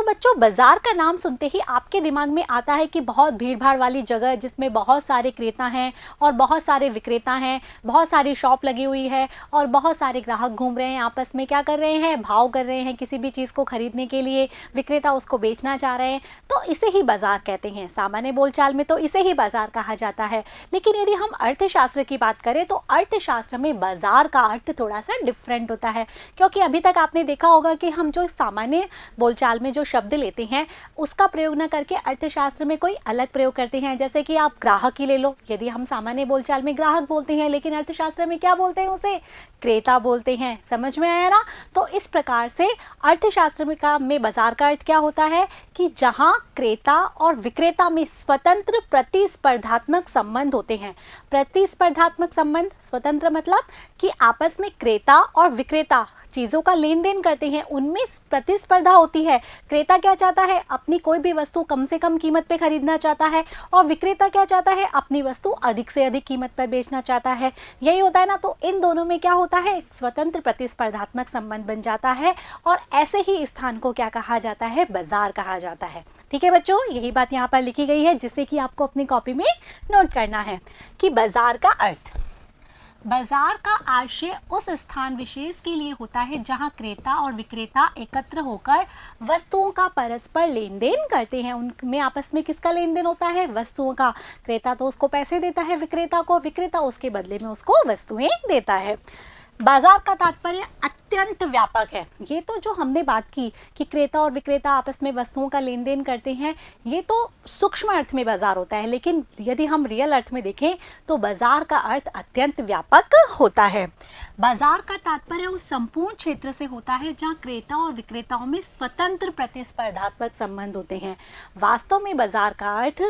बच्चों, बाजार का नाम सुनते ही आपके दिमाग में आता है कि बहुत भीड़ भाड़ वाली जगह जिसमें बहुत सारे क्रेता हैं और बहुत सारे विक्रेता हैं, बहुत सारी शॉप लगी हुई है और बहुत सारे ग्राहक घूम रहे हैं, आपस में क्या कर रहे हैं, भाव कर रहे हैं किसी भी चीज़ को खरीदने के लिए, विक्रेता उसको बेचना चाह रहे हैं, तो इसे ही बाजार कहते हैं। सामान्य बोलचाल में तो इसे ही बाजार कहा जाता है। लेकिन यदि हम अर्थशास्त्र की बात करें तो अर्थशास्त्र में बाजार का अर्थ थोड़ा सा डिफरेंट होता है, क्योंकि अभी तक आपने देखा होगा कि हम जो सामान्य बोलचाल में जो शब्द लेते हैं उसका प्रयोग न करके अर्थशास्त्र में कोई अलग प्रयोग करते हैं। जैसे कि आप ग्राहक ही ले लो, यदि हम सामान्य बोलचाल में ग्राहक बोलते हैं लेकिन अर्थशास्त्र में क्या बोलते हैं, उसे क्रेता बोलते हैं। समझ में आया ना? तो इस प्रकार से अर्थशास्त्र में बाजार का अर्थ क्या होता है कि जहां क्रेता और विक्रेता में स्वतंत्र प्रतिस्पर्धात्मक संबंध होते हैं। प्रतिस्पर्धात्मक संबंध, स्वतंत्र मतलब कि आपस में क्रेता और विक्रेता चीज़ों का लेन देन करते हैं, उनमें प्रतिस्पर्धा होती है। क्रेता क्या चाहता है, अपनी कोई भी वस्तु कम से कम कीमत पे खरीदना चाहता है और विक्रेता क्या चाहता है, अपनी वस्तु अधिक से अधिक कीमत पर बेचना चाहता है। यही होता है ना? तो इन दोनों में क्या होता है, स्वतंत्र प्रतिस्पर्धात्मक संबंध बन जाता है और ऐसे ही स्थान को क्या कहा जाता है, बाजार कहा जाता है। ठीक है बच्चों, यही बात यहाँ पर लिखी गई है जिससे कि आपको अपनी कॉपी में नोट करना है कि बाजार का अर्थ। बाजार का आशय उस स्थान विशेष के लिए होता है जहां क्रेता और विक्रेता एकत्र होकर वस्तुओं का परस्पर लेन देन करते हैं। उनमें आपस में किसका लेन देन होता है, वस्तुओं का। क्रेता तो उसको पैसे देता है विक्रेता को, विक्रेता उसके बदले में उसको वस्तुएं देता है। बाजार का तात्पर्य अत्यंत व्यापक है। ये तो जो हमने बात की कि क्रेता और विक्रेता आपस में वस्तुओं का लेन देन करते हैं, ये तो सूक्ष्म अर्थ में बाजार होता है, लेकिन यदि हम रियल अर्थ में देखें तो बाजार का अर्थ अत्यंत व्यापक होता है। बाजार का तात्पर्य उस संपूर्ण क्षेत्र से होता है जहां क्रेता और विक्रेताओं में स्वतंत्र प्रतिस्पर्धात्मक संबंध होते हैं। वास्तव में बाजार का अर्थ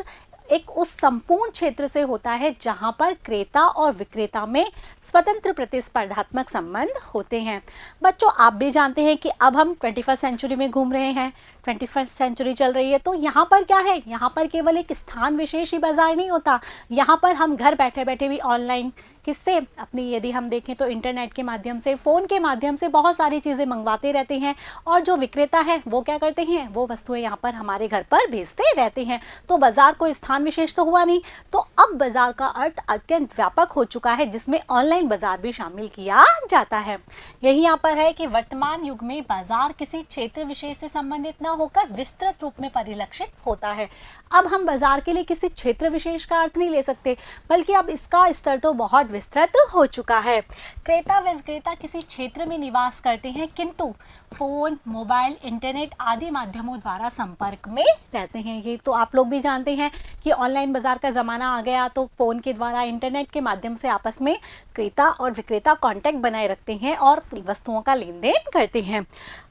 एक उस संपूर्ण क्षेत्र से होता है जहां पर क्रेता और विक्रेता में स्वतंत्र प्रतिस्पर्धात्मक संबंध होते हैं। बच्चों, आप भी जानते हैं कि अब हम 21st सेंचुरी में घूम रहे हैं, 21st सेंचुरी चल रही है, तो यहाँ पर क्या है, यहाँ पर केवल एक स्थान विशेष ही बाजार नहीं होता। यहाँ पर हम घर बैठे बैठे भी ऑनलाइन किससे, अपनी यदि हम देखें तो इंटरनेट के माध्यम से, फ़ोन के माध्यम से बहुत सारी चीज़ें मंगवाते रहते हैं और जो विक्रेता है वो क्या करते हैं, वो वस्तुएं यहाँ पर हमारे घर पर भेजते रहते हैं। तो बाजार को स्थान विशेष तो हुआ नहीं। तो अब बाजार का अर्थ अत्यंत व्यापक हो चुका है जिसमें ऑनलाइन बाजार भी शामिल किया जाता है। यही यहाँ पर है कि वर्तमान युग में बाजार किसी क्षेत्र विशेष से संबंधित न होकर विस्तृत रूप में परिलक्षित होता है। अब हम बाजार के लिए किसी क्षेत्र विशेष का अर्थ नहीं ले सकते, बल्कि अब इसका स्तर तो बहुत विस्तृत हो चुका है। क्रेता व विक्रेता किसी क्षेत्र में निवास करते हैं किंतु फोन, मोबाइल, इंटरनेट आदि माध्यमों द्वारा संपर्क में रहते हैं। ये तो आप लोग भी जानते हैं कि ऑनलाइन बाजार का ज़माना आ गया, तो फ़ोन के द्वारा, इंटरनेट के माध्यम से आपस में क्रेता और विक्रेता कांटेक्ट बनाए रखते हैं और वस्तुओं का लेन देन करते हैं।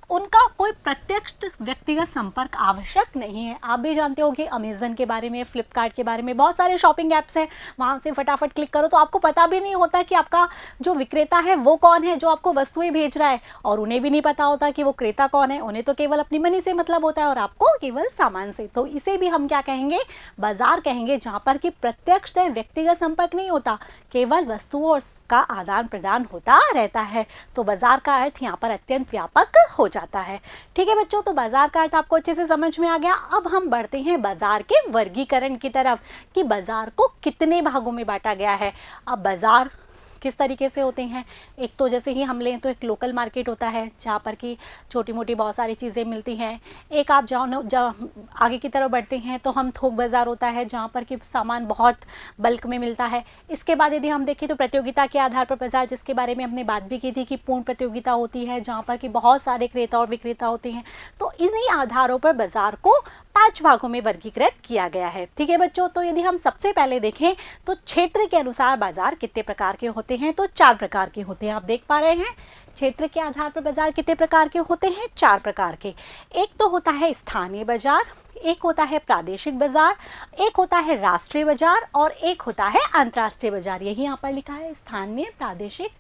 उनका कोई प्रत्यक्ष व्यक्तिगत संपर्क आवश्यक नहीं है। आप भी जानते हो कि अमेज़न के बारे में, फ्लिपकार्ट के बारे में, बहुत सारे शॉपिंग ऐप्स हैं, वहाँ से फटाफट क्लिक करो तो आपको पता भी नहीं होता कि आपका जो विक्रेता है वो कौन है जो आपको वस्तुएं भेज रहा है, और उन्हें भी नहीं पता होता कि वो क्रेता कौन है। उन्हें तो केवल अपनी मनी से मतलब होता है और आपको केवल सामान से। तो इसे भी हम क्या कहेंगे, बाजार कहेंगे, जहाँ पर कि प्रत्यक्ष व्यक्तिगत संपर्क नहीं होता, केवल वस्तुओं का आदान प्रदान होता रहता है। तो बाजार का अर्थ यहाँ पर अत्यंत व्यापक हो जाता है। ठीक है बच्चों, तो बाजार का अर्थ आपको अच्छे से समझ में आ गया। अब हम बढ़ते हैं बाजार के वर्गीकरण की तरफ कि बाजार को कितने भागों में बांटा गया है। अब बाजार किस तरीके से होते हैं, एक तो जैसे ही हम लें तो एक लोकल मार्केट होता है जहाँ पर कि छोटी मोटी बहुत सारी चीज़ें मिलती हैं। एक आप जहाँ आगे की तरफ बढ़ते हैं तो हम थोक बाज़ार होता है जहाँ पर कि सामान बहुत बल्क में मिलता है। इसके बाद यदि हम देखें तो प्रतियोगिता के आधार पर बाज़ार, जिसके बारे में हमने बात भी की थी कि पूर्ण प्रतियोगिता होती है जहाँ पर कि बहुत सारे क्रेता और विक्रेता होते हैं। तो इन्हीं आधारों पर बाज़ार को 5 भागों में वर्गीकृत किया गया है। ठीक है बच्चों, तो यदि हम सबसे पहले देखें तो क्षेत्र के अनुसार बाजार कितने प्रकार के होते हैं, तो 4 प्रकार के होते हैं। आप देख पा रहे हैं क्षेत्र के आधार पर बाजार कितने प्रकार के होते हैं, 4 प्रकार के। एक तो होता है स्थानीय बाजार, एक होता है प्रादेशिक बाजार, एक होता है राष्ट्रीय बाजार और एक होता है अंतर्राष्ट्रीय बाजार। यही यहाँ पर लिखा है, स्थानीय, प्रादेशिक,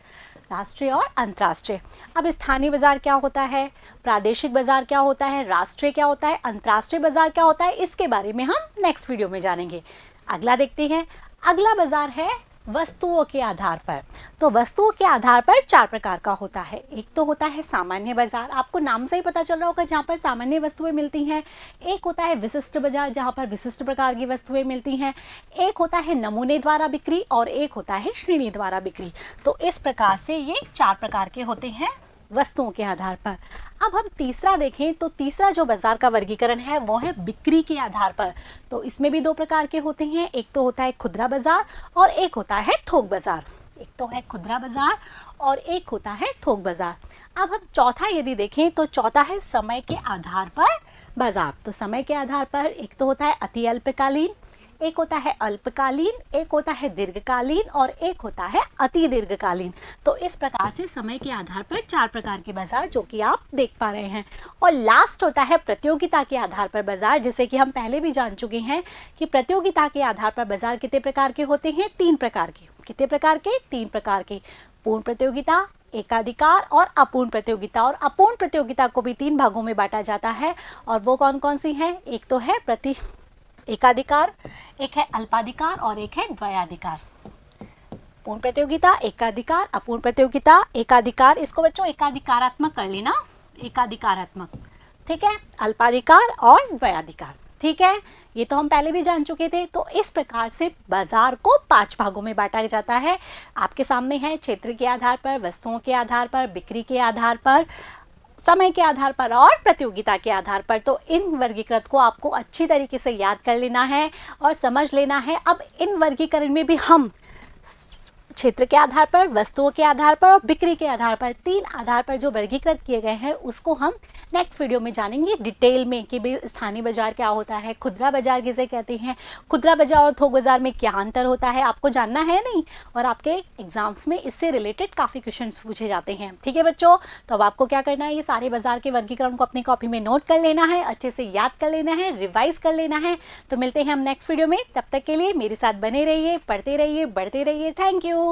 राष्ट्रीय और अंतर्राष्ट्रीय। अब स्थानीय बाजार क्या होता है, प्रादेशिक बाजार क्या होता है, राष्ट्रीय क्या होता है, अंतर्राष्ट्रीय बाजार क्या होता है, इसके बारे में हम नेक्स्ट वीडियो में जानेंगे। अगला देखते हैं। अगला बाजार है वस्तुओं के आधार पर। तो वस्तुओं के आधार पर 4 प्रकार का होता है। एक तो होता है सामान्य बाजार, आपको नाम से ही पता चल रहा होगा, जहाँ पर सामान्य वस्तुएं मिलती हैं। एक होता है विशिष्ट बाजार, जहाँ पर विशिष्ट प्रकार की वस्तुएं मिलती हैं। एक होता है नमूने द्वारा बिक्री और एक होता है श्रेणी द्वारा बिक्री। तो इस प्रकार से ये 4 प्रकार के होते हैं वस्तुओं के आधार पर। अब हम तीसरा देखें तो तीसरा जो बाजार का वर्गीकरण है वो है बिक्री के आधार पर। तो इसमें भी 2 प्रकार के होते हैं। एक तो होता है खुदरा बाजार और एक होता है थोक बाजार। एक तो है खुदरा बाजार और एक होता है थोक बाजार। अब हम चौथा यदि देखें तो चौथा है समय के आधार पर बाजार। तो समय के आधार पर एक तो होता है अति अल्पकालीन, एक होता है अल्पकालीन, एक होता है दीर्घकालीन और एक होता है अति दीर्घकालीन। तो इस प्रकार से समय के आधार पर 4 प्रकार के बाजार जो कि आप देख पा रहे हैं। और लास्ट होता है प्रतियोगिता के आधार पर बाजार, जिसे कि हम पहले भी जान चुके हैं कि प्रतियोगिता के आधार पर बाजार कितने प्रकार के होते हैं? 3 प्रकार के। कितने प्रकार के? 3 प्रकार के। पूर्ण प्रतियोगिता, एकाधिकार और अपूर्ण प्रतियोगिता। और अपूर्ण प्रतियोगिता को भी 3 भागों में बांटा जाता है और वो कौन कौन सी हैं? एक तो है एकाधिकार, एक है अल्पाधिकार और एक है द्वयाधिकार। पूर्ण प्रतियोगिता, एकाधिकार, अपूर्ण प्रतियोगिता, एकाधिकार, इसको बच्चों एकाधिकारात्मक कर लेना, एकाधिकारात्मक, ठीक है, अल्पाधिकार और द्वयाधिकार, ठीक है। ये तो हम पहले भी जान चुके थे। तो इस प्रकार से बाजार को 5 भागों में बांटा जाता है। आपके सामने है क्षेत्र के आधार पर, वस्तुओं के आधार पर, बिक्री के आधार पर, समय के आधार पर और प्रतियोगिता के आधार पर। तो इन वर्गीकृत को आपको अच्छी तरीके से याद कर लेना है और समझ लेना है। अब इन वर्गीकरण में भी हम क्षेत्र के आधार पर, वस्तुओं के आधार पर और बिक्री के आधार पर, 3 आधार पर जो वर्गीकृत किए गए हैं उसको हम नेक्स्ट वीडियो में जानेंगे डिटेल में कि भाई स्थानीय बाजार क्या होता है, खुदरा बाजार किसे कहते हैं, खुदरा बाजार और थोक बाजार में क्या अंतर होता है, आपको जानना है नहीं। और आपके एग्जाम्स में इससे रिलेटेड काफ़ी क्वेश्चन पूछे जाते हैं, ठीक है बच्चों। तो अब आपको क्या करना है, ये सारे बाजार के वर्गीकरण को अपनी कॉपी में नोट कर लेना है, अच्छे से याद कर लेना है, रिवाइज कर लेना है। तो मिलते हैं हम नेक्स्ट वीडियो में, तब तक के लिए मेरे साथ बने रहिए, पढ़ते रहिए, बढ़ते रहिए। Thank you.